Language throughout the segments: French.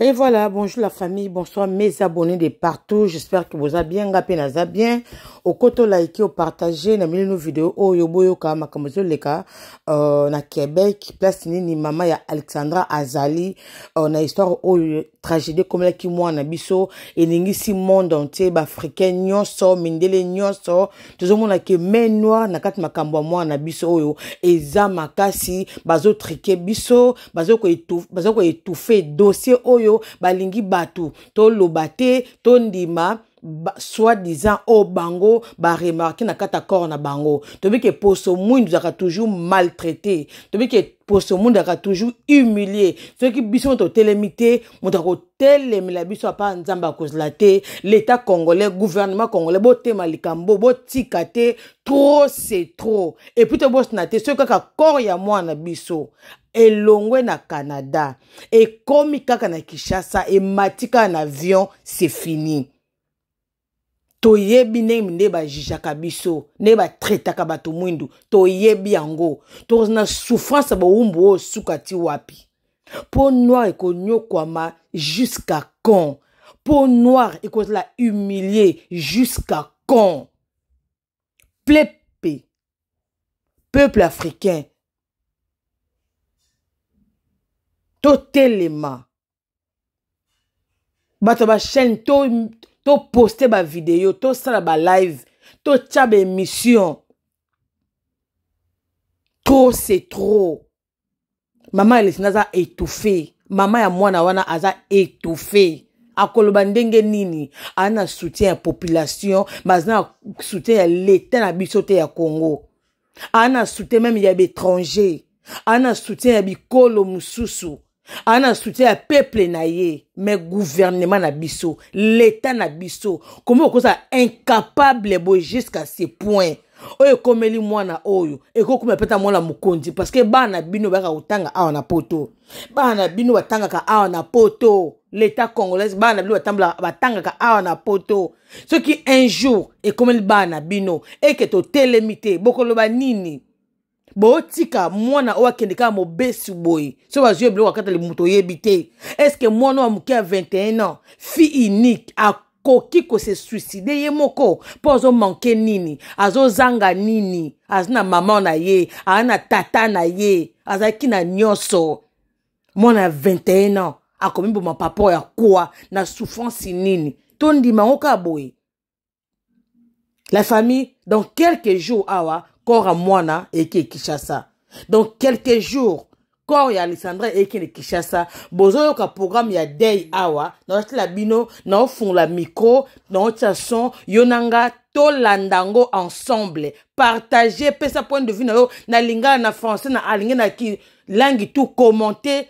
Et voilà, bonjour la famille, bonsoir mes abonnés de partout. J'espère que vous allez bien, naza bien. Au côté like, au partager, na mis nos vidéos, oh yoboyo ka makamozo leka, na Québec, place ni mama ya Alexandra Azali, na histoire oh tragédie comme la ki moi na biso, et n'ingisi monde entier, africain nyonso, mindele nyonso, tout le monde qui main noire na kat makambo moi na biso oyo, eza makasi, bazo trike biso, bazo ko étouffer dossier oyo. Balingi batu to lobate to ndima soi-disant au bango ba remarquer na kata corps na bango to bi ke poso mwindu zaka toujours maltraité to bi ke poso mwindu zaka toujours humilié ceux qui biso to telemité mutako telemela biso pa nzamba kozlate l'état congolais gouvernement congolais bo tema likambo bo tikate trop c'est trop et puis to boss na te ceux kaka corps ya mwana biso elongwe na Canada et komi kaka na Kinshasa et matika na avion c'est fini. Toyebi ne ba jijaka biso ne ba traitaka bato mwindu toyebi yango to na souffrance ba umbu o sukati wapi peau noire ekonyokwama jusqu'à quand peau noire la humilier jusqu'à quand peuple africain to telema bato ba chaîne to poster ba vidéo to sala ba live to tchabe émission trop c'est trop. Maman elle naza étouffée, maman ya mwana wana aza étouffée akoloba ndenge nini ana soutien ya population mazna soutien ya l'état na biso te ya Congo ana soutien même ya étranger ana soutien ya bikolo mususu ana soutien ya peuple na ye mais gouvernement na biso l'état na biso comment okoza incapable bo jusqu'à ce point oyo komeli mwana oyo ekokuma peta mwana mukonzi parce que bana bino baka utanga awa na poto bana bino batanga ka awa na poto l'état congolais bana bino batambla batanga ka awa na poto ce qui un jour ekomeli bana bino et que to telemité bokoloba nini botika mwana owa kendeka mobesi boy so bazwe blo wakata le muto yebite est-ce que mwana wa muke a 21 ans fille unique a koki ko se suicider ye moko pozo manke nini azo zanga nini azna mama na ye ana tata na ye azaki na nyoso mwana 21 ans akomi bo papa ya kwa na souffrance nini tondi mangoka boy. La famille dans quelques jours awa corps à mwana et qui Kinshasa. Donc quelques jours corps ya Alexandra et qui Kinshasa bozo yoka programme ya day awa na la bino na fond la micro na chanson yonanga to landango ensemble partager pesa point de vue na yo na linga na français na alinga na ki langue tout commenter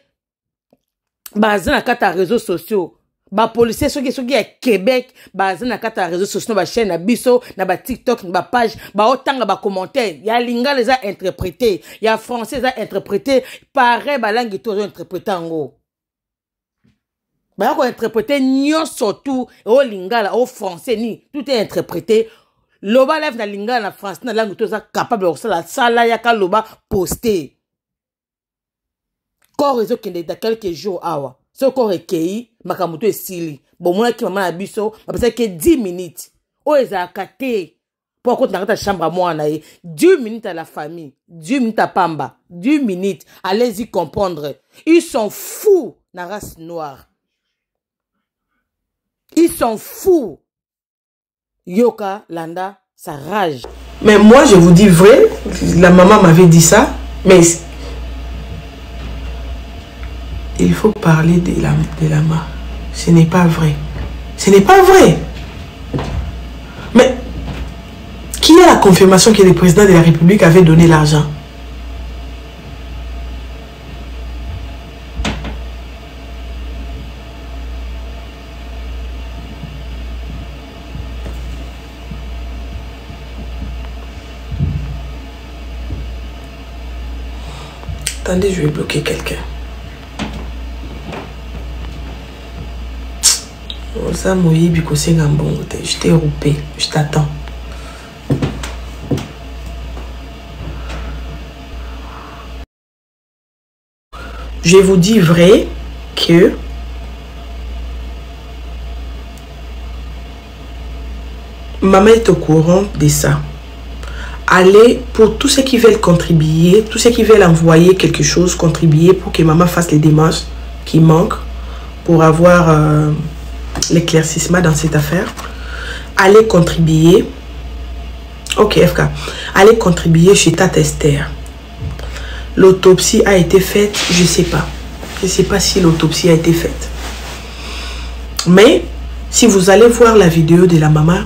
bazana kata réseaux sociaux. Ba policier soki ya Québec baza na kata réseaux sociaux ba chaîne na biso na ba TikTok na ba page ba otanga ba commentaire ya linga les a interprété ya français a interprété pareil ba langue to interpréter ngo ba ko interpréter nyo surtout au lingala au français ni tout est interprété loba live na lingala na français na langue to za capable de la sala ya ka loba poster corps réseau qui dans quelques jours awa ce corps recueilli makamuto esili bon moi qui maman na biso parce que 10 minutes o ezaka te pour qu'on dans ta chambre à moi na 10 minutes à la famille 10 minutes à pamba 10 minutes allez-y comprendre ils sont fous la race noire ils sont fous yoka landa sa rage. Mais moi je vous dis vrai, la maman m'avait dit ça, mais il faut parler de la mort. Ce n'est pas vrai. Ce n'est pas vrai. Mais qui a la confirmation que le président de la République avait donné l'argent? Attendez, je vais bloquer quelqu'un. Ça je t'ai roupé, je t'attends. Je vous dis vrai que maman est au courant de ça. Allez, pour tous ceux qui veulent contribuer, tous ceux qui veulent envoyer quelque chose, contribuer pour que maman fasse les démarches qui manquent pour avoir l'éclaircissement dans cette affaire. Allez contribuer. Ok, FK. Allez contribuer chez Tata Esther. L'autopsie a été faite, je ne sais pas. Je ne sais pas si l'autopsie a été faite. Mais, si vous allez voir la vidéo de la maman,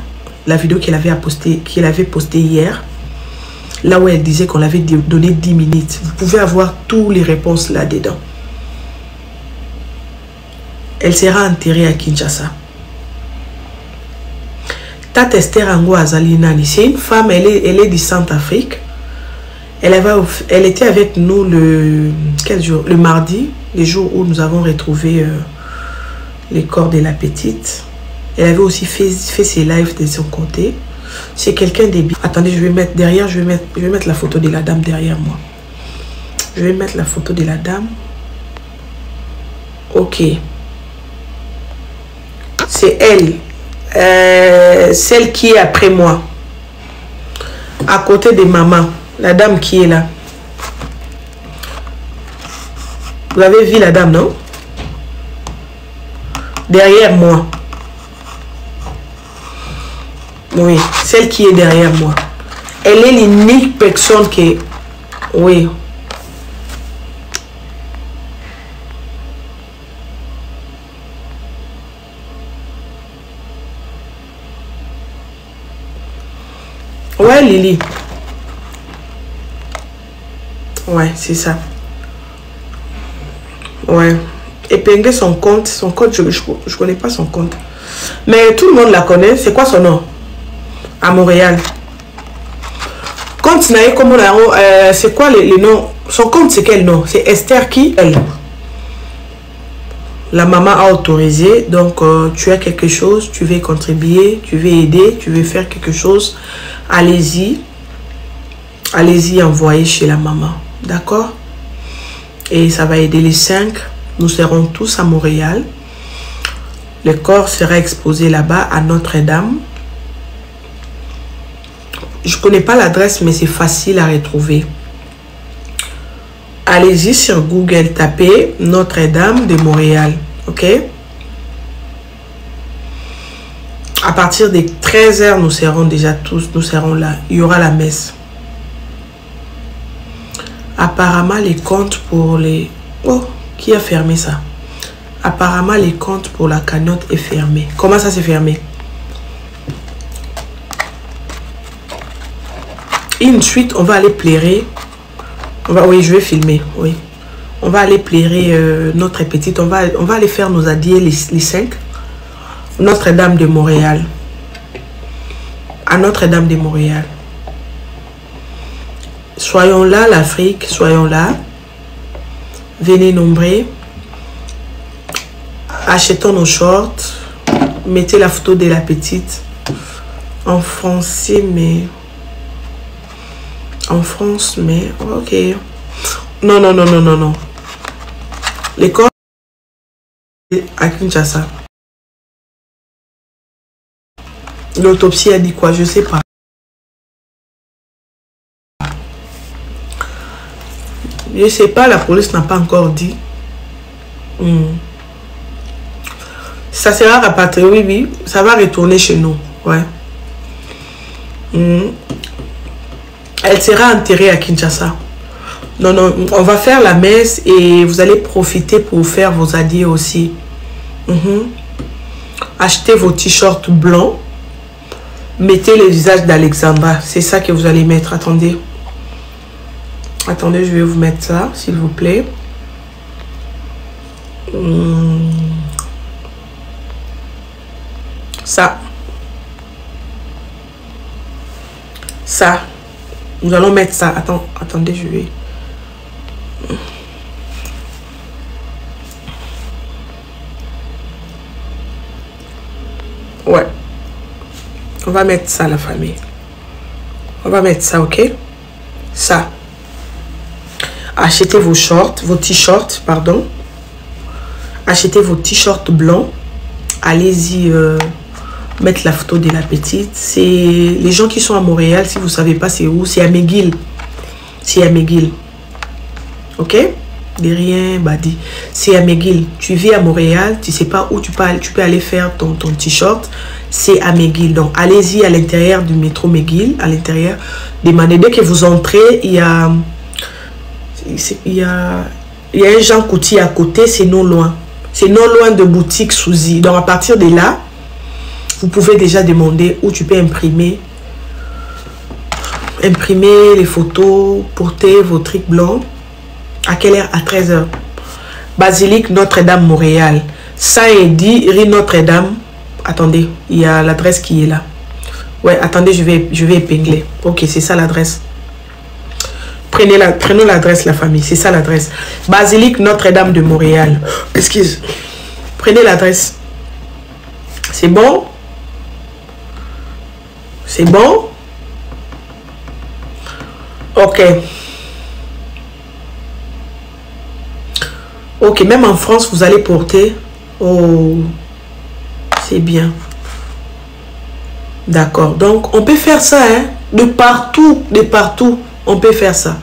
la vidéo qu'elle avait postée hier, là où elle disait qu'on l'avait donné 10 minutes, vous pouvez avoir toutes les réponses là-dedans. Elle sera enterrée à Kinshasa. Tata Esther Ango Azalinani, c'est une femme, elle est du Centrafrique. Elle était avec nous quel jour? Le mardi, le jour où nous avons retrouvé les corps de la petite. Elle avait aussi fait ses lives de son côté. C'est quelqu'un de bien. Attendez, je vais mettre derrière, je vais mettre la photo de la dame derrière moi. Je vais mettre la photo de la dame. Ok. C'est elle. Celle qui est après moi. À côté de maman. La dame qui est là. Vous avez vu la dame, non? Derrière moi. Oui, celle qui est derrière moi. Elle est l'unique personne qui... Oui. Ouais, Lily. Ouais, c'est ça. Ouais. Épingler son compte. Son compte, je ne connais pas son compte. Mais tout le monde la connaît. C'est quoi son nom? À Montréal. Compte c'est quoi les noms? Son compte, c'est quel nom? C'est Esther qui? Elle. La maman a autorisé. Donc, tu as quelque chose, tu veux contribuer, tu veux aider, tu veux faire quelque chose. Allez-y. Allez-y, envoyez chez la maman. D'accord? Et ça va aider les 5. Nous serons tous à Montréal. Le corps sera exposé là-bas à Notre-Dame. Je ne connais pas l'adresse, mais c'est facile à retrouver. Allez-y sur Google, tapez Notre-Dame de Montréal. Ok? À partir des 13h, nous serons déjà tous, nous serons là. Il y aura la messe. Apparemment, les comptes pour les... Oh, qui a fermé ça? Apparemment, les comptes pour la cagnotte est fermé. Comment ça s'est fermé? Et ensuite, on va aller plairer. Oui, je vais filmer. Oui. On va aller plairer notre petite. On va aller faire nos adieux les 5. Notre-Dame de Montréal. À Notre-Dame de Montréal. Soyons là, l'Afrique. Soyons là. Venez nombreux. Achetons nos shorts. Mettez la photo de la petite. En français, mais... En France, mais... Ok. Non, non, non, non, non, non. Les corps... À Kinshasa. L'autopsie a dit quoi? Je sais pas. Je sais pas, la police n'a pas encore dit. Ça sera rapatrié, oui, oui. Ça va retourner chez nous. Ouais. Elle sera enterrée à Kinshasa. Non, non, on va faire la messe et vous allez profiter pour faire vos adieux aussi. Achetez vos t-shirts blancs. Mettez le visage d'Alexandra. C'est ça que vous allez mettre. Attendez. Attendez, je vais vous mettre ça, s'il vous plaît. Ça. Ça. Nous allons mettre ça. Attendez, je vais... Ouais. On va mettre ça, la famille. On va mettre ça, ok? Ça. Achetez vos shorts, vos t-shirts, pardon. Achetez vos t-shirts blancs. Allez-y mettre la photo de la petite. C'est les gens qui sont à Montréal, si vous ne savez pas c'est où, c'est à McGill. C'est à McGill. Ok? De rien, Badi. C'est à McGill. Tu vis à Montréal, tu ne sais pas où tu peux aller faire ton t-shirt. C'est à McGill. Donc, allez-y à l'intérieur du métro McGill, à l'intérieur. Demandez, dès que vous entrez, il y a un Jean Couty à côté, c'est non loin. C'est non loin de boutique Souzy. Donc, à partir de là, vous pouvez déjà demander où tu peux imprimer les photos, porter vos trucs blancs. À quelle heure? À 13 h. Basilique Notre-Dame, Montréal. Saint-Eddy, rue Notre-Dame. Attendez, il y a l'adresse qui est là. Ouais, attendez, je vais épingler. Ok, c'est ça l'adresse. Prenons l'adresse, la famille. C'est ça l'adresse. Basilique Notre-Dame de Montréal. Excuse. Prenez l'adresse. C'est bon? C'est bon? Ok. Ok, même en France, vous allez porter. Oh, c'est bien. D'accord. Donc, on peut faire ça, hein? De partout, on peut faire ça.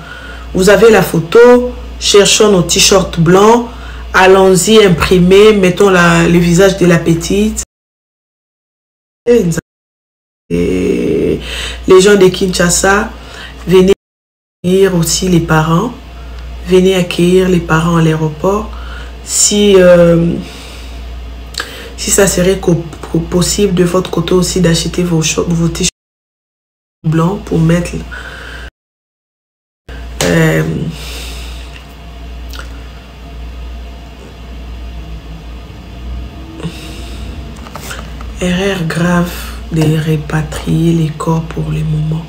Vous avez la photo. Cherchons nos t-shirts blancs. Allons-y, imprimer. Mettons le visage de la petite. Et les gens de Kinshasa, venez accueillir aussi les parents. Venez accueillir les parents à l'aéroport. Si ça serait possible de votre côté aussi d'acheter vos t-shirts blancs pour mettre erreur grave de répatrier les corps pour le moment.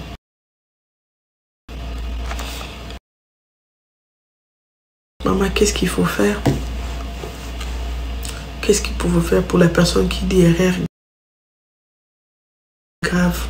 Maman, qu'est-ce qu'il faut faire? Qu'est-ce qu'il faut faire pour la personne qui dit erreur grave?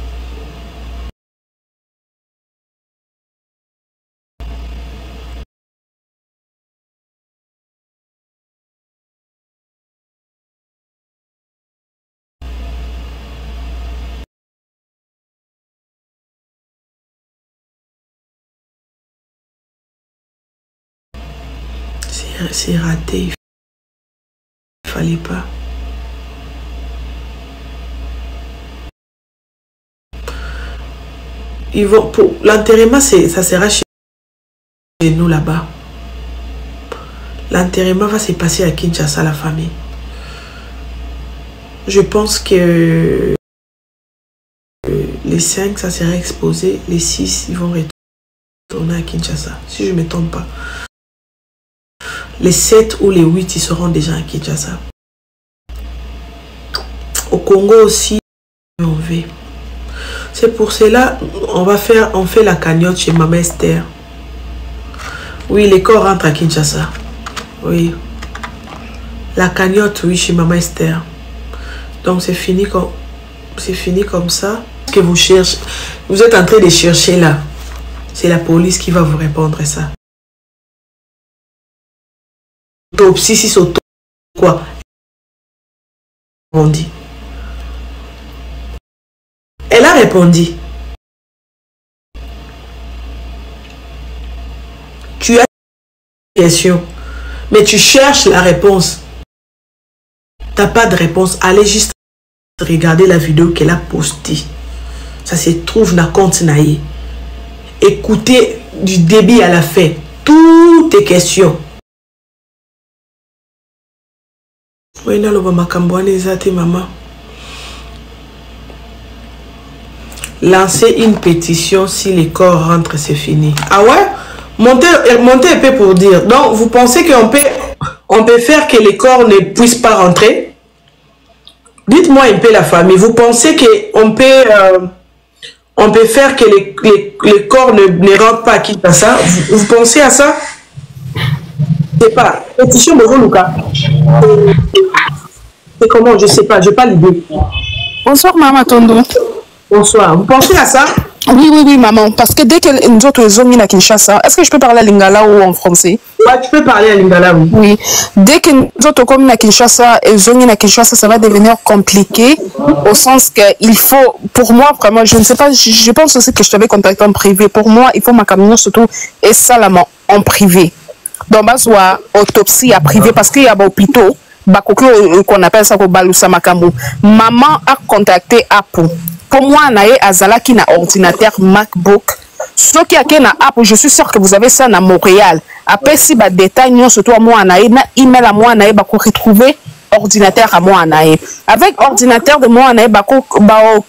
C'est raté. Il fallait pas. Ils vont pour l'enterrement, ça sera chez nous là-bas. L'enterrement va se passer à Kinshasa, la famille. Je pense que les 5, ça sera exposé. Les 6, ils vont retourner à Kinshasa. Si je ne me trompe pas. Les 7 ou les 8, ils seront déjà à Kinshasa. Au Congo aussi, on va. C'est pour cela, on fait la cagnotte chez Maman Esther. Oui, les corps rentrent à Kinshasa. Oui. La cagnotte, oui, chez Maman Esther. Donc, c'est fini comme ça. Que vous cherchez, vous êtes en train de chercher là. C'est la police qui va vous répondre à ça. Autopsie, si c'est quoi? On dit. Elle a répondu. Tu as une question, mais tu cherches la réponse. Tu n'as pas de réponse. Allez juste regarder la vidéo qu'elle a postée. Ça se trouve dans le compte Naïe. Écoutez du début à la fin. Toutes tes questions. Oui, non, maman. Lancer une pétition si les corps rentrent, c'est fini. Ah ouais? Montez un peu pour dire. Donc, vous pensez qu'on peut faire que les corps ne puissent pas rentrer? Dites-moi un peu la famille. Vous pensez qu'on peut faire que les corps ne rentrent pas à Kinshasa? Vous pensez à ça? Je sais pas. Pétition de Lucas. C'est comment? Je sais pas. Je n'ai pas l'idée. Bonsoir, Maman Tondo. Bonsoir. Vous pensez à ça? Oui, maman. Parce que dès que nous autres sommes à Kinshasa, est-ce que je peux parler à Lingala ou en français? Ouais, tu peux parler à Lingala, oui. Oui. Dès que nous autres sommes à Kinshasa, ça va devenir compliqué au sens qu'il faut, pour moi, vraiment, je ne sais pas, je pense aussi que je t'avais contacté en privé. Pour moi, il faut ma camion surtout et salement en privé. Donc, bah, soit autopsie à privé parce qu'il y a des hôpitaux. Qu'on appelle ça Balusa Makambu. Maman a contacté Apple. Pour moi, Nae Azala qui n'a ordinateur MacBook. Ce qui a na Apple, je suis sûr que vous avez ça à Montréal. Après, si bah détail, surtout à moi, Nae, na email à moi, Nae, bah retrouver ordinateur à moi, Nae. Avec ordinateur de moi, Nae, bah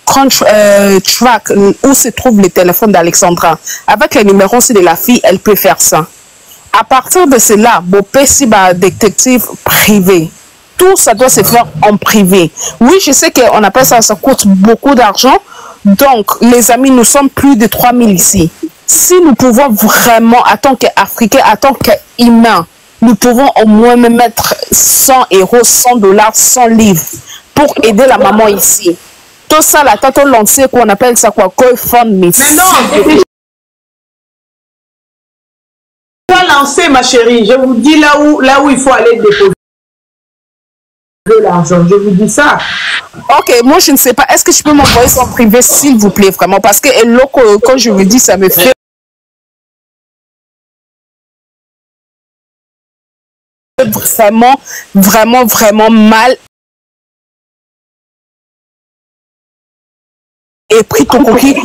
crunch track où se trouve le téléphone d'Alexandra. Avec les numéros de la fille, elle peut faire ça. À partir de cela, bon, si bah détective privé. Tout ça doit se faire en privé. Oui, je sais qu'on appelle ça, ça coûte beaucoup d'argent. Donc, les amis, nous sommes plus de 3000 ici. Si nous pouvons vraiment, en tant qu'Africains, en tant qu'humains, nous pouvons au moins me mettre 100 euros, 100 dollars, 100 livres pour aider la maman ici. Tout ça, là, tant on lancé, qu'on appelle ça quoi, GoFundMe. Mais non, c'est déjà lancé, ma chérie. Je vous dis là où il faut aller déposer l'argent, je vous dis ça. Ok, moi je ne sais pas. Est-ce que je peux m'envoyer son privé, s'il vous plaît, vraiment? Parce que quand je vous dis, ça me fait vraiment mal. Et pris ton coquille.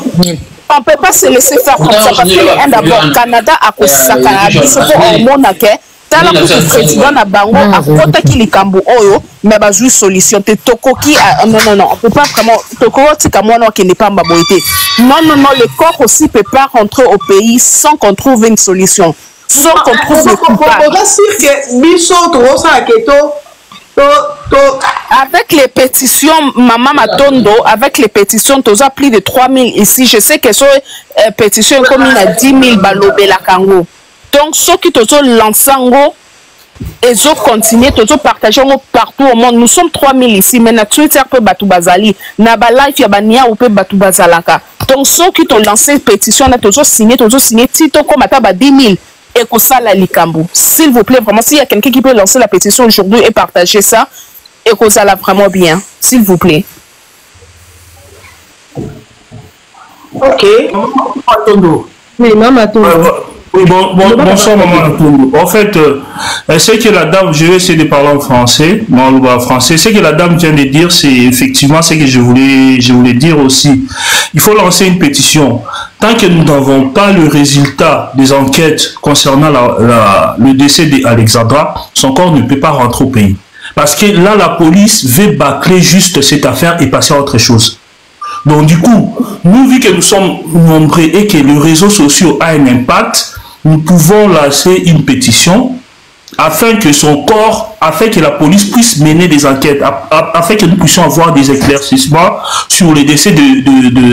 On ne peut pas se laisser faire comme ça. Parce que d'abord, Canada a causé ça. Canada, ce qu'on hormone tala kutu président na bango akota ki likambo oyo mais bazui solution te tokoki non on peut pas vraiment tokoti ka mwana qui n'est pas maboité non le corps aussi peut pas rentrer au pays sans qu'on trouve une solution sans qu'on trouve le coupable avec les pétitions maman Matondo avec les pétitions tu as plus de 3000 ici je sais que sur pétition comme il a 10 000 balobé la kango. Donc, ceux qui te sont lancés, ils ont continué, ils ont partagé partout au monde. Nous sommes 3000 ici, mais na Twitter peut battre Bazali, na Balife Yabania ou peut battre Bazalaka. Donc, ceux qui t'ont lancé pétition, ils ont signé, Tito comme à 10 000 et que ça la Likambo. S'il vous plaît, vraiment, s'il y a quelqu'un qui peut lancer la pétition aujourd'hui et partager ça, et que ça la vraiment bien, s'il vous plaît. Ok. Oui, maman, oui, bonsoir maman Ntondo. En fait, ce que la dame, je vais essayer de parler en français, ce que la dame vient de dire, c'est effectivement ce que je voulais dire aussi. Il faut lancer une pétition. Tant que nous n'avons pas le résultat des enquêtes concernant le décès d'Alexandra, son corps ne peut pas rentrer au pays. Parce que là, la police veut bâcler juste cette affaire et passer à autre chose. Donc du coup, nous, vu que nous sommes nombreux et que les réseaux sociaux ont un impact, nous pouvons lancer une pétition afin que son corps, afin que la police puisse mener des enquêtes, afin que nous puissions avoir des éclaircissements sur le décès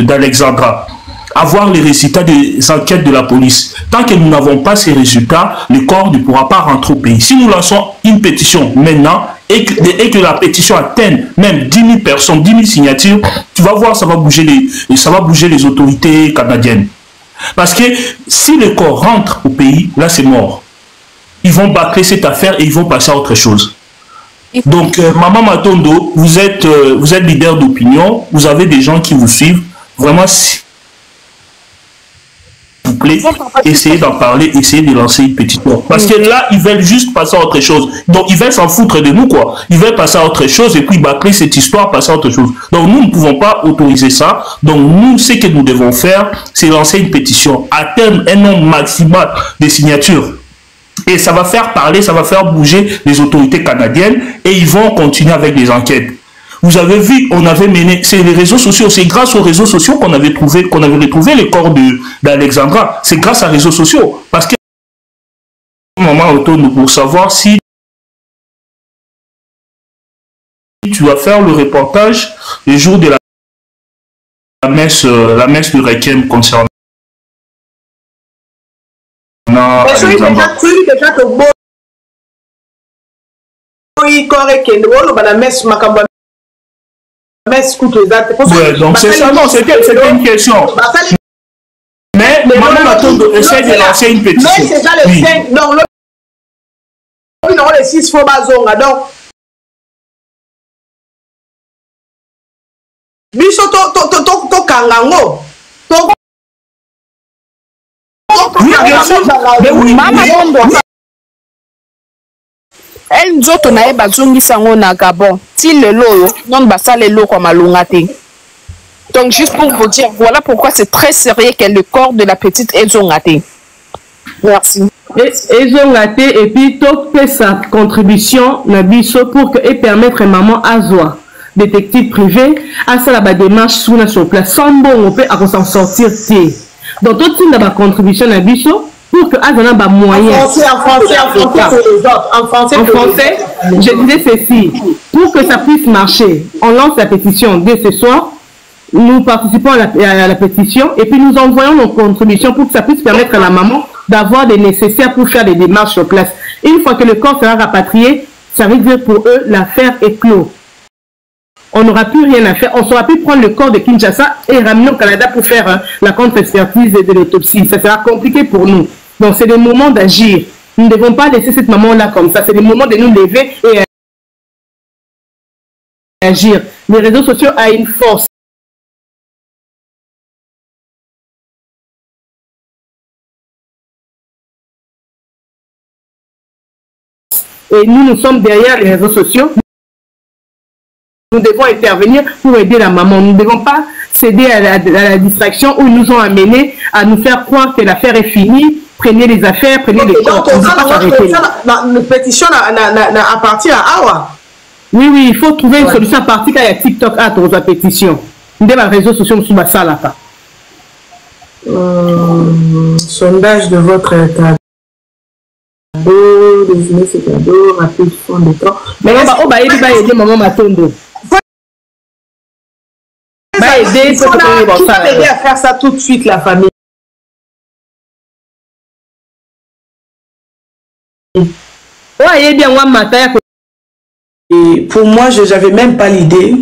d'Alexandra, avoir les résultats des enquêtes de la police. Tant que nous n'avons pas ces résultats, le corps ne pourra pas rentrer au pays. Si nous lançons une pétition maintenant, et que la pétition atteigne même 10 000 personnes, 10 000 signatures, tu vas voir, ça va bouger les autorités canadiennes. Parce que si le corps rentre au pays, là c'est mort. Ils vont bâcler cette affaire et ils vont passer à autre chose. Donc, Maman Matondo, vous êtes leader d'opinion, vous avez des gens qui vous suivent. Vraiment, s'il vous plaît, essayez d'en parler, essayez de lancer une pétition. Parce que là, ils veulent juste passer à autre chose. Donc, ils veulent s'en foutre de nous, quoi. Ils veulent passer à autre chose et puis bâcler cette histoire, passer à autre chose. Donc, nous ne pouvons pas autoriser ça. Donc, nous, ce que nous devons faire, c'est lancer une pétition. Atteindre un nombre maximal de signatures. Et ça va faire parler, ça va faire bouger les autorités canadiennes et ils vont continuer avec les enquêtes. Vous avez vu, on avait mené, c'est les réseaux sociaux, c'est grâce aux réseaux sociaux qu'on avait retrouvé le corps d'Alexandra. C'est grâce aux réseaux sociaux. Parce que, maman autour pour savoir si tu vas faire le reportage le jour de la messe de Requiem concernant. Ouais, donc c'est ça, non, c'était une question. Maman Matondo essaie de lancer une pétition. Mais c'est ça le 5. Donc, le 6 faut bazonga. Donc, biso to kangango. Elle nous autres na bazongi sango na Gabon. Ti le lo non basa le lo comme alungate. Donc juste pour vous dire, voilà pourquoi c'est très sérieux que le corps de la petite Ezongate. Merci. Ezongate et puis tout fait sa contribution na biso pour que et permettre maman Azwa, détective privé, à ça la démarche sur place. Sans bon on peut s'en sortir. Donc tout type de contribution na biso pour que Azana ba moyen. En français, je disais ceci, pour que ça puisse marcher, on lance la pétition dès ce soir. Nous participons à la pétition et puis nous envoyons nos contributions pour que ça puisse permettre à la maman d'avoir des nécessaires pour faire des démarches sur place. Une fois que le corps sera rapatrié, ça veut dire pour eux l'affaire est clos. On n'aura plus rien à faire. On saura plus prendre le corps de Kinshasa et ramener au Canada pour faire la contre-expertise de l'autopsie. Ça sera compliqué pour nous. Donc c'est le moment d'agir. Nous ne devons pas laisser cette maman-là comme ça. C'est le moment de nous lever et agir. Les réseaux sociaux ont une force. Et nous sommes derrière les réseaux sociaux. Nous devons intervenir pour aider la maman. Nous ne devons pas céder à la distraction où ils nous ont amenés à nous faire croire que l'affaire est finie. Prenez les affaires, prenez les corps. On ne va pas s'arrêter. La pétition appartient à Awa. Oui, il faut trouver une solution à partir de TikTok à la pétition. Nous devons les réseaux sociaux sur la salle. Sondage de votre état. Désigner ce cadeau, rapide fond de temps. Mais on va aider maman Matondo. Qui va aider à faire ça tout de suite, la famille? Et pour moi, je n'avais même pas l'idée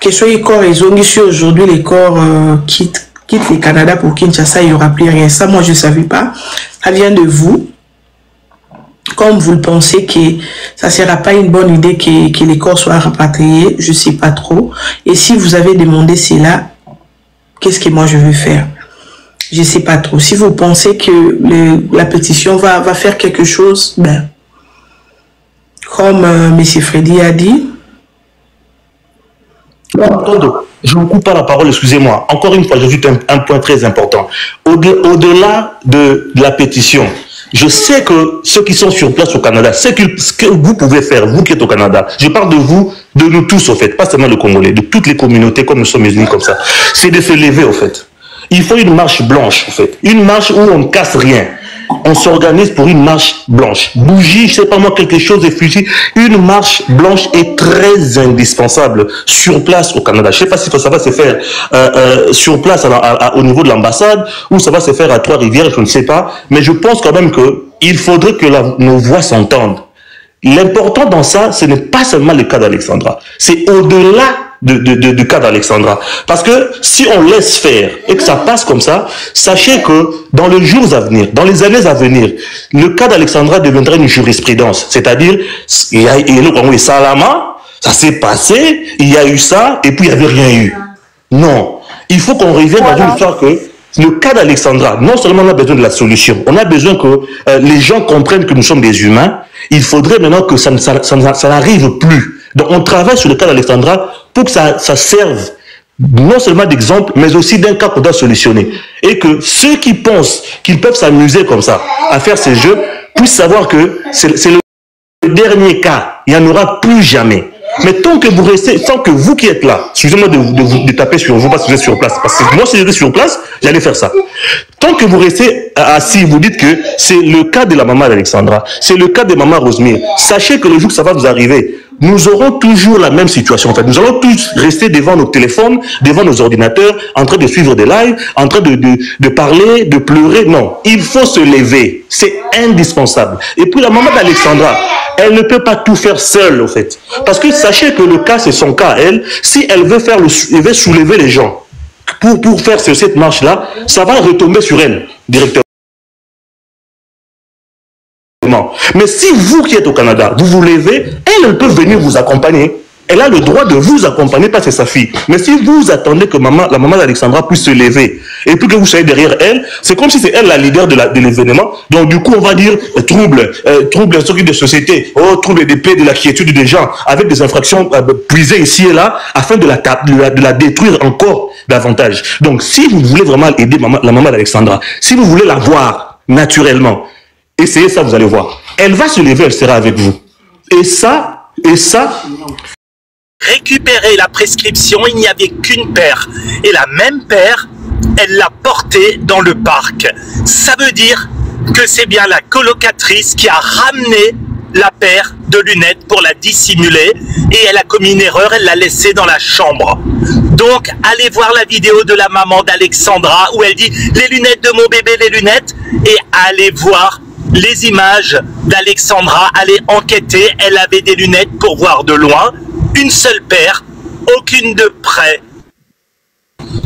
que soit les corps ils ont ici aujourd'hui, les corps quittent le Canada pour Kinshasa, il n'y aura plus rien. Ça, moi, je ne savais pas. Ça vient de vous. Comme vous le pensez que ça ne sera pas une bonne idée que les corps soient rapatriés, je ne sais pas trop. Et si vous avez demandé cela, qu'est-ce que moi je veux faire? Je ne sais pas trop. Si vous pensez que la pétition va faire quelque chose, ben, comme M. Freddy a dit. Je ne vous coupe pas la parole, excusez-moi. Encore une fois, j'ajoute un point très important. Au-delà de la pétition, je sais que ceux qui sont sur place au Canada, ce que vous pouvez faire, vous qui êtes au Canada, je parle de vous, de nous tous au fait, pas seulement le Congolais, de toutes les communautés comme nous sommes unis comme ça, c'est de se lever au fait. Il faut une marche blanche au fait, une marche où on ne casse rien. On s'organise pour une marche blanche. Bougie, je sais pas moi, quelque chose de fusil. Une marche blanche est très indispensable sur place au Canada. Je sais pas si ça va se faire sur place au niveau de l'ambassade ou ça va se faire à Trois-Rivières, je ne sais pas. Mais je pense quand même qu'il faudrait que nos voix s'entendent. L'important dans ça, ce n'est pas seulement le cas d'Alexandra. C'est au-delà du cas d'Alexandra. Parce que si on laisse faire et que ça passe comme ça, sachez que dans les jours à venir, dans les années à venir, le cas d'Alexandra deviendra une jurisprudence. C'est-à-dire, il y a eu Salama, ça s'est passé, il y a eu ça, et puis il n'y avait rien eu. Non. Il faut qu'on revienne dans une histoire que le cas d'Alexandra, non seulement on a besoin de la solution, on a besoin que les gens comprennent que nous sommes des humains. Il faudrait maintenant que ça n'arrive plus. Donc on travaille sur le cas d'Alexandra pour que ça serve non seulement d'exemple, mais aussi d'un cas qu'on doit solutionner. Et que ceux qui pensent qu'ils peuvent s'amuser comme ça, à faire ces jeux, puissent savoir que c'est le dernier cas. Il n'y en aura plus jamais. Mais tant que vous restez, tant que vous qui êtes là, excusez-moi de taper sur vous parce que vous êtes sur place, parce que moi si j'étais sur place, j'allais faire ça. Tant que vous restez assis, vous dites que c'est le cas de la maman d'Alexandra, c'est le cas de maman Rosemire, sachez que le jour que ça va vous arriver, nous aurons toujours la même situation. En fait, nous allons tous rester devant nos téléphones, devant nos ordinateurs, en train de suivre des lives, en train de parler, de pleurer. Non, il faut se lever. C'est indispensable. Et puis la maman d'Alexandra, elle ne peut pas tout faire seule, en fait. Parce que sachez que le cas, c'est son cas. Elle, si elle veut soulever les gens, pour faire cette marche-là, ça va retomber sur elle, directement. Mais si vous qui êtes au Canada, vous vous levez, elle peut venir vous accompagner. Elle a le droit de vous accompagner parce que c'est sa fille. Mais si vous attendez que la maman d'Alexandra puisse se lever et puis que vous soyez derrière elle, c'est comme si c'est elle la leader de l'événement. Donc du coup, on va dire trouble de société, trouble de paix, de la quiétude des gens, avec des infractions puisées ici et là, afin de la détruire encore davantage. Donc si vous voulez vraiment aider la maman d'Alexandra, si vous voulez la voir naturellement, essayez ça, vous allez voir. Elle va se lever, elle sera avec vous. Et ça... Récupérer la prescription, il n'y avait qu'une paire. Et la même paire, elle l'a portée dans le parc. Ça veut dire que c'est bien la colocatrice qui a ramené la paire de lunettes pour la dissimuler. Et elle a commis une erreur, elle l'a laissée dans la chambre. Donc, allez voir la vidéo de la maman d'Alexandra où elle dit « Les lunettes de mon bébé, les lunettes » et allez voir les images d'Alexandra, allez enquêter. Elle avait des lunettes pour voir de loin. Une seule paire, aucune de près.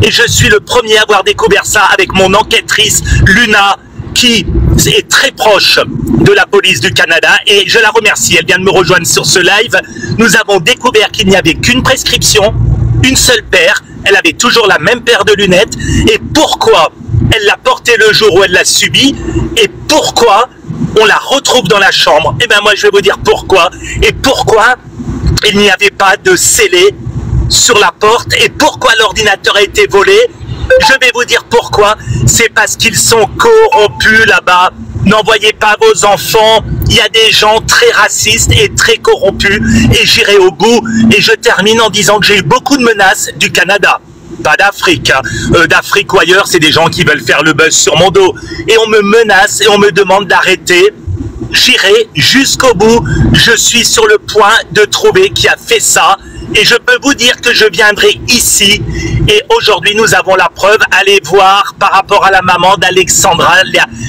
Et je suis le premier à avoir découvert ça avec mon enquêtrice Luna, qui est très proche de la police du Canada, et je la remercie, elle vient de me rejoindre sur ce live. Nous avons découvert qu'il n'y avait qu'une prescription, une seule paire, elle avait toujours la même paire de lunettes, et pourquoi elle l'a portée le jour où elle l'a subie, et pourquoi on la retrouve dans la chambre. Et bien moi je vais vous dire pourquoi, et pourquoi il n'y avait pas de scellé sur la porte, et pourquoi l'ordinateur a été volé. Je vais vous dire pourquoi. C'est parce qu'ils sont corrompus là-bas. N'envoyez pas vos enfants. Il y a des gens très racistes et très corrompus. Et j'irai au bout. Et je termine en disant que j'ai eu beaucoup de menaces du Canada. Pas d'Afrique. D'Afrique ou ailleurs, c'est des gens qui veulent faire le buzz sur mon dos. Et on me menace et on me demande d'arrêter. J'irai jusqu'au bout. Je suis sur le point de trouver qui a fait ça. Et je peux vous dire que je viendrai ici. Et aujourd'hui, nous avons la preuve. Allez voir par rapport à la maman d'Alexandra,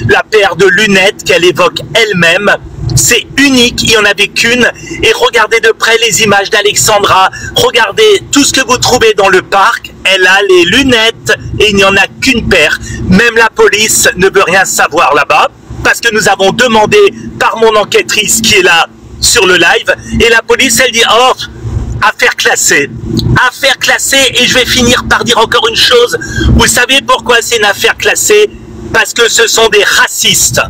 la paire de lunettes qu'elle évoque elle-même. C'est unique, il n'y en avait qu'une. Et regardez de près les images d'Alexandra. Regardez tout ce que vous trouvez dans le parc. Elle a les lunettes et il n'y en a qu'une paire. Même la police ne veut rien savoir là-bas. Parce que nous avons demandé par mon enquêtrice qui est là sur le live. Et la police, elle dit « Oh, affaire classée. Affaire classée. » Et je vais finir par dire encore une chose. Vous savez pourquoi c'est une affaire classée? Parce que ce sont des racistes.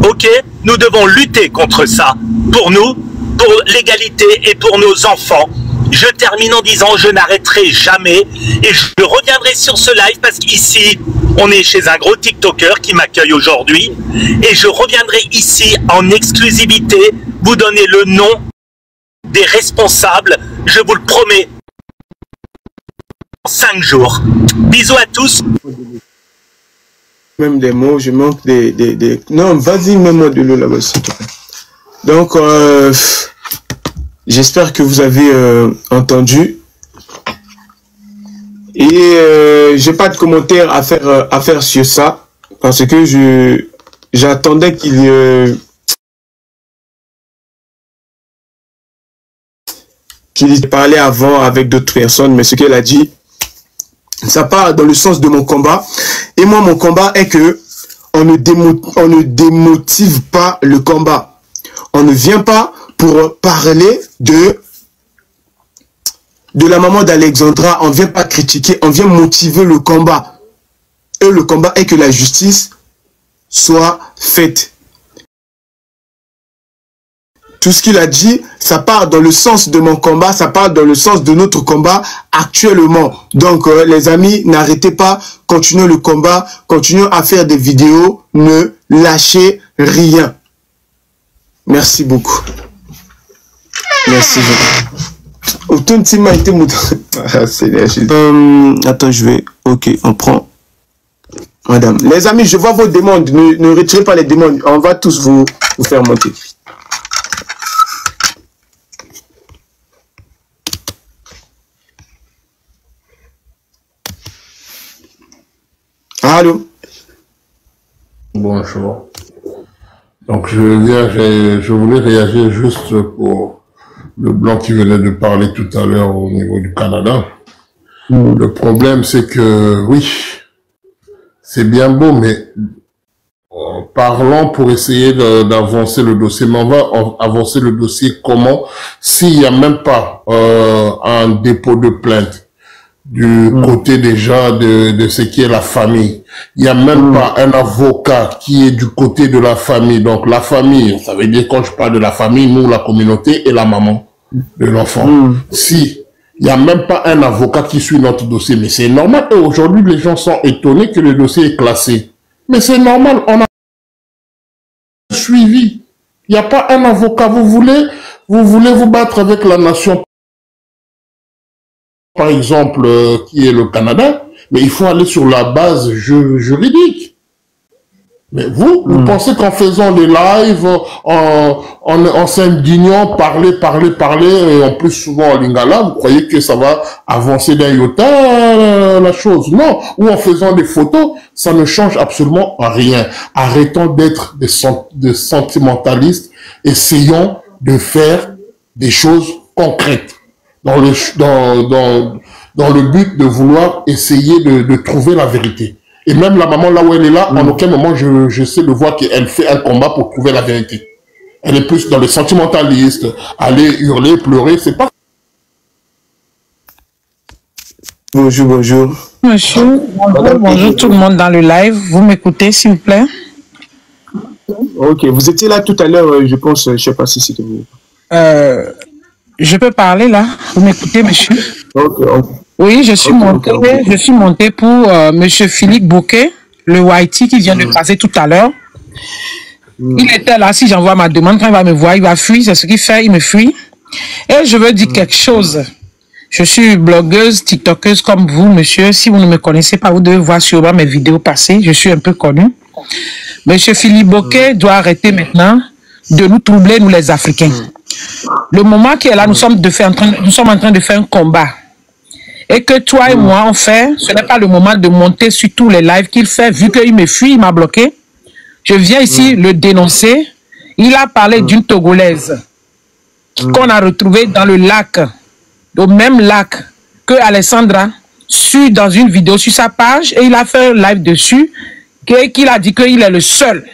Ok? Nous devons lutter contre ça. Pour nous, pour l'égalité et pour nos enfants. Je termine en disant je n'arrêterai jamais et je reviendrai sur ce live parce qu'ici on est chez un gros TikToker qui m'accueille aujourd'hui et je reviendrai ici en exclusivité vous donner le nom des responsables, je vous le promets, en 5 jours. Bisous à tous. Même des mots, je manque des... Non, vas-y, mets-moi de l'eau là-bas, s'il te plaît. Donc, j'espère que vous avez entendu. Et j'ai pas de commentaires à faire sur ça. Parce que j'attendais qu'il parlait avant avec d'autres personnes. Mais ce qu'elle a dit, ça part dans le sens de mon combat. Et moi, mon combat est que on ne démotive pas le combat. On ne vient pas pour parler de la maman d'Alexandra. On ne vient pas critiquer, on vient motiver le combat. Et le combat est que la justice soit faite. Tout ce qu'il a dit, ça part dans le sens de mon combat, ça part dans le sens de notre combat actuellement. Donc, les amis, n'arrêtez pas, continuez le combat, continuez à faire des vidéos, ne lâchez rien. Merci beaucoup. Merci beaucoup. Attends, je vais... Ok, on prend... Madame. Les amis, je vois vos demandes. Ne retirez pas les demandes. On va tous vous faire monter. Allô? Bonjour. Donc je voulais réagir juste pour le blanc qui venait de parler tout à l'heure au niveau du Canada. Le problème, c'est que, oui, c'est bien beau, mais parlons pour essayer d'avancer le dossier. Mais on va avancer le dossier comment? S'il n'y a même pas un dépôt de plainte du côté déjà de ce qui est la famille. Il n'y a même pas un avocat qui est du côté de la famille. Donc la famille, ça veut dire quand je parle de la famille, nous, la communauté et la maman de l'enfant. Si il n'y a même pas un avocat qui suit notre dossier, mais c'est normal. Et aujourd'hui, les gens sont étonnés que le dossier est classé. Mais c'est normal, on a suivi. Il n'y a pas un avocat. Vous voulez vous battre avec la nation, par exemple, qui est le Canada, mais il faut aller sur la base juridique. Mais vous pensez qu'en faisant des lives, en s'indignant, parler, et en plus souvent en lingala, vous croyez que ça va avancer d'un iota la chose? Non. Ou en faisant des photos, ça ne change absolument rien. Arrêtons d'être des sentimentalistes, essayons de faire des choses concrètes dans le but de vouloir essayer de trouver la vérité. Et même la maman, là où elle est là, en aucun moment, je sais de voir qu'elle fait un combat pour trouver la vérité. Elle est plus dans le sentimentaliste, aller hurler, pleurer, c'est pas... Bonjour, bonjour. Monsieur, bonjour tout le monde dans le live. Vous m'écoutez, s'il vous plaît? Ok, vous étiez là tout à l'heure, je pense, je sais pas si c'était vous. Je peux parler là? Vous m'écoutez, monsieur? Ok. Oui, je suis monté pour monsieur Philippe Bouquet, le Whitey qui vient de passer tout à l'heure. Il était là, si j'envoie ma demande, quand il va me voir, il va fuir, c'est ce qu'il fait, il me fuit. Et je veux dire quelque chose. Je suis blogueuse, tiktokeuse comme vous, monsieur. Si vous ne me connaissez pas, vous devez voir sûrement mes vidéos passées. Je suis un peu connue. Monsieur Philippe Bouquet doit arrêter maintenant de nous troubler, nous les Africains. Le moment qui est là, nous sommes en train de faire un combat. Et que toi et moi, on fait, ce n'est pas le moment de monter sur tous les lives qu'il fait, vu qu'il me fuit, il m'a bloqué. Je viens ici le dénoncer. Il a parlé d'une Togolaise qu'on a retrouvée dans le lac, au même lac que Alessandra, dans une vidéo sur sa page, et il a fait un live dessus, qu'il a dit qu'il est le seul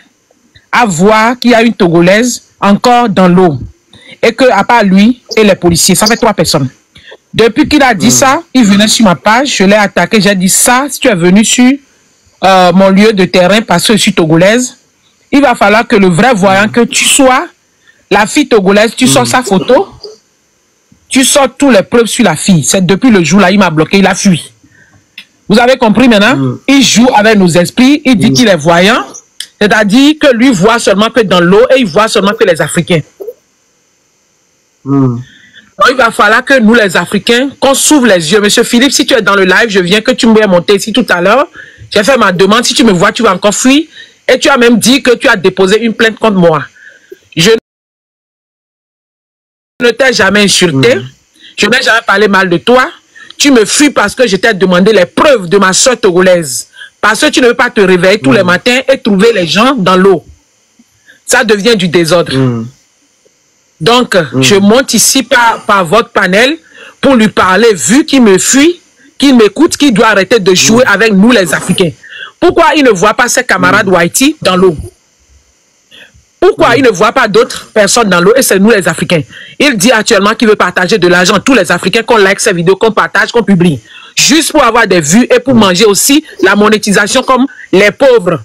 à voir qu'il y a une Togolaise encore dans l'eau. Et que, à part lui et les policiers, ça fait 3 personnes. Depuis qu'il a dit ça, il venait sur ma page, je l'ai attaqué, j'ai dit ça, si tu es venu sur mon lieu de terrain parce que je suis togolaise, il va falloir que le vrai voyant que tu sois, la fille togolaise, tu sors sa photo, tu sors tous les preuves sur la fille. C'est depuis le jour là, il m'a bloqué, il a fui. Vous avez compris maintenant? Il joue avec nos esprits, il dit qu'il est voyant, c'est-à-dire que lui voit seulement que dans l'eau et il voit seulement que les Africains. Donc, il va falloir que nous, les Africains, qu'on s'ouvre les yeux. Monsieur Philippe, si tu es dans le live, je viens que tu me monter ici tout à l'heure. J'ai fait ma demande. Si tu me vois, tu vas encore fuir. Et tu as même dit que tu as déposé une plainte contre moi. Je ne t'ai jamais insulté. Je n'ai jamais parlé mal de toi. Tu me fuis parce que je t'ai demandé les preuves de ma soeur togolaise. Parce que tu ne veux pas te réveiller tous les matins et trouver les gens dans l'eau. Ça devient du désordre. Donc, je monte ici par votre panel pour lui parler, vu qu'il me fuit, qu'il m'écoute, qu'il doit arrêter de jouer avec nous les Africains. Pourquoi il ne voit pas ses camarades Whitey dans l'eau? Pourquoi il ne voit pas d'autres personnes dans l'eau et c'est nous les Africains? Il dit actuellement qu'il veut partager de l'argent à tous les Africains, qu'on like ses vidéos, qu'on partage, qu'on publie. Juste pour avoir des vues et pour manger aussi la monétisation comme les pauvres.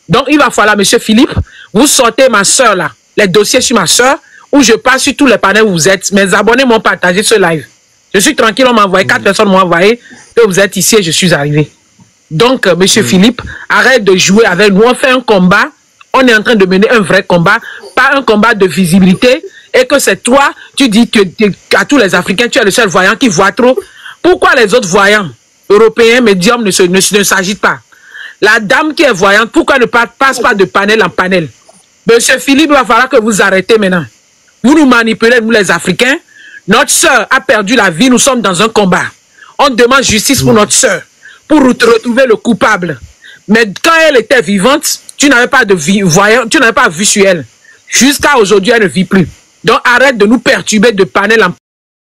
Donc, il va falloir, monsieur Philippe, vous sortez ma soeur là, les dossiers sur ma soeur, où je passe sur tous les panels où vous êtes. Mes abonnés m'ont partagé ce live. Je suis tranquille, on m'a envoyé, 4 personnes m'ont envoyé que vous êtes ici et je suis arrivé. Donc, monsieur Philippe, arrête de jouer avec nous. On fait un combat. On est en train de mener un vrai combat, pas un combat de visibilité. Et que c'est toi, tu dis qu'à tous les Africains, tu es le seul voyant qui voit trop. Pourquoi les autres voyants européens, médiums, ne s'agitent pas? La dame qui est voyante, pourquoi ne passe pas de panel en panel? Monsieur Philippe, il va falloir que vous arrêtez maintenant. Vous nous manipulez, nous les Africains. Notre sœur a perdu la vie, nous sommes dans un combat. On demande justice pour notre sœur, pour retrouver le coupable. Mais quand elle était vivante, tu n'avais pas de vie, voyant, tu n'avais pas vu sur elle. Jusqu'à aujourd'hui, elle ne vit plus. Donc arrête de nous perturber de panel en